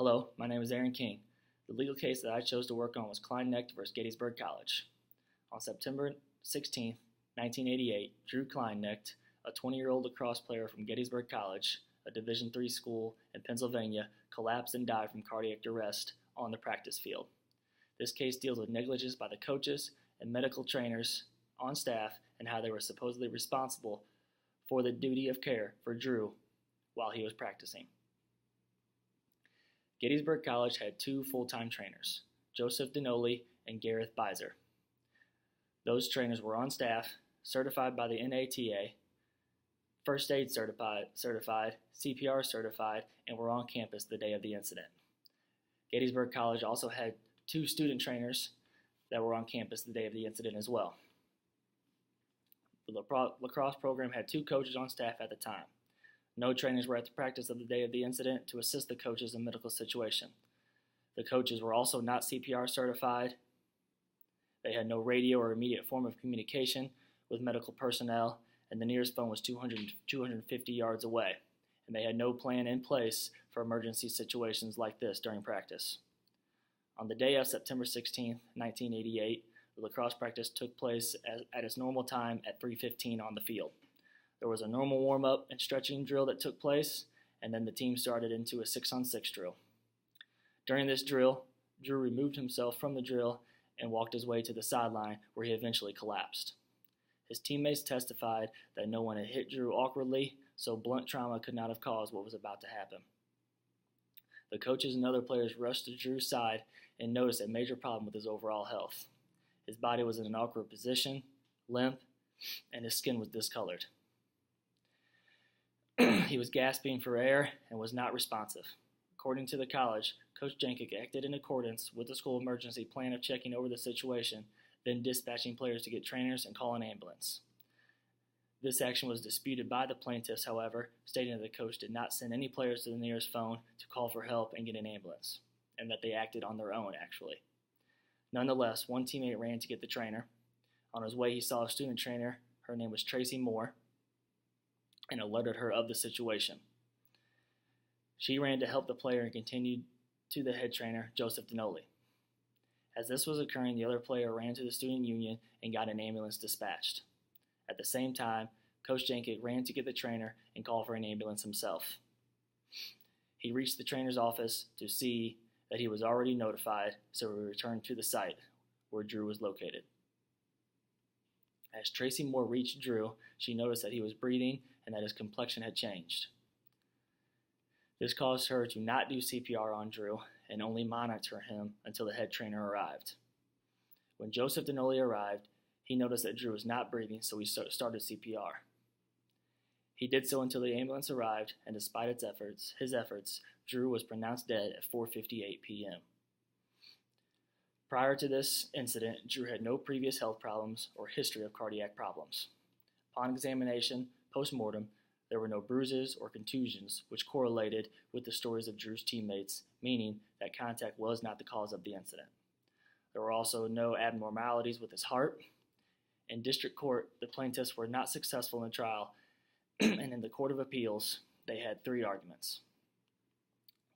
Hello, my name is Aaron King. The legal case that I chose to work on was Kleinknecht versus Gettysburg College. On September 16, 1988, Drew Kleinknecht, a 20-year-old lacrosse player from Gettysburg College, a Division III school in Pennsylvania, collapsed and died from cardiac arrest on the practice field. This case deals with negligence by the coaches and medical trainers on staff and how they were supposedly responsible for the duty of care for Drew while he was practicing. Gettysburg College had two full-time trainers, Joseph Dinoli and Gareth Beiser. Those trainers were on staff, certified by the NATA, first aid certified, CPR certified, and were on campus the day of the incident. Gettysburg College also had two student trainers that were on campus the day of the incident as well. The lacrosse program had two coaches on staff at the time. No trainers were at the practice of the day of the incident to assist the coaches in medical situation. The coaches were also not CPR certified. They had no radio or immediate form of communication with medical personnel, and the nearest phone was 250 yards away, and they had no plan in place for emergency situations like this during practice. On the day of September 16, 1988, the lacrosse practice took place at its normal time at 3:15 on the field. There was a normal warm-up and stretching drill that took place, and then the team started into a 6-on-6 drill. During this drill, Drew removed himself from the drill and walked his way to the sideline where he eventually collapsed. His teammates testified that no one had hit Drew awkwardly, so blunt trauma could not have caused what was about to happen. The coaches and other players rushed to Drew's side and noticed a major problem with his overall health. His body was in an awkward position, limp, and his skin was discolored. He was gasping for air and was not responsive. According to the college, Coach Jenkic acted in accordance with the school emergency plan of checking over the situation, then dispatching players to get trainers and call an ambulance. This action was disputed by the plaintiffs, however, stating that the coach did not send any players to the nearest phone to call for help and get an ambulance, and that they acted on their own, actually. Nonetheless, one teammate ran to get the trainer. On his way, he saw a student trainer. Her name was Tracy Moore, and alerted her of the situation. She ran to help the player and continued to the head trainer, Joseph Dinoli. As this was occurring, the other player ran to the student union and got an ambulance dispatched. At the same time, Coach Jenkic ran to get the trainer and call for an ambulance himself. He reached the trainer's office to see that he was already notified, so he returned to the site where Drew was located. As Tracy Moore reached Drew, she noticed that he was breathing and that his complexion had changed. This caused her to not do CPR on Drew and only monitor him until the head trainer arrived. When Joseph Dinoli arrived, he noticed that Drew was not breathing, so he started CPR. He did so until the ambulance arrived, and despite his efforts, Drew was pronounced dead at 4:58 p.m. Prior to this incident, Drew had no previous health problems or history of cardiac problems. Upon examination, post-mortem, there were no bruises or contusions, which correlated with the stories of Drew's teammates, meaning that contact was not the cause of the incident. There were also no abnormalities with his heart. In district court, the plaintiffs were not successful in the trial, and in the Court of Appeals, they had three arguments.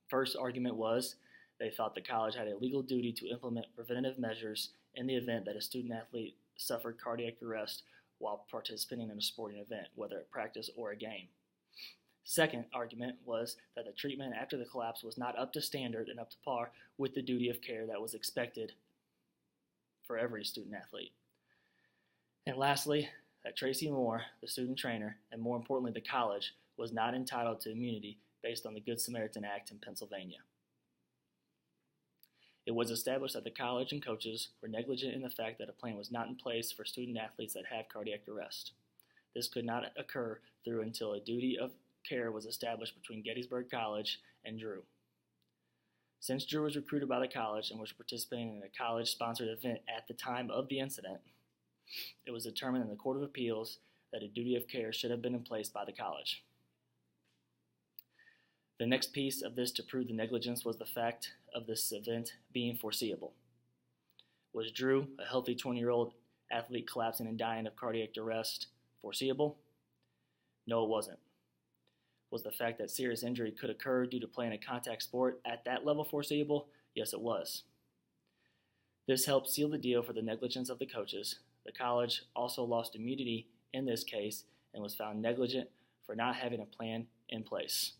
First argument was they thought the college had a legal duty to implement preventative measures in the event that a student-athlete suffered cardiac arrest while participating in a sporting event, whether at practice or a game. Second argument was that the treatment after the collapse was not up to standard and up to par with the duty of care that was expected for every student-athlete. And lastly, that Tracy Moore, the student trainer, and more importantly the college, was not entitled to immunity based on the Good Samaritan Act in Pennsylvania. It was established that the college and coaches were negligent in the fact that a plan was not in place for student athletes that have cardiac arrest. This could not occur through until a duty of care was established between Gettysburg College and Drew. Since Drew was recruited by the college and was participating in a college-sponsored event at the time of the incident, it was determined in the Court of Appeals that a duty of care should have been in place by the college. The next piece of this to prove the negligence was the fact of this event being foreseeable. Was Drew, a healthy 20-year-old athlete collapsing and dying of cardiac arrest, foreseeable? No, it wasn't. Was the fact that serious injury could occur due to playing a contact sport at that level foreseeable? Yes, it was. This helped seal the deal for the negligence of the coaches. The college also lost immunity in this case and was found negligent for not having a plan in place.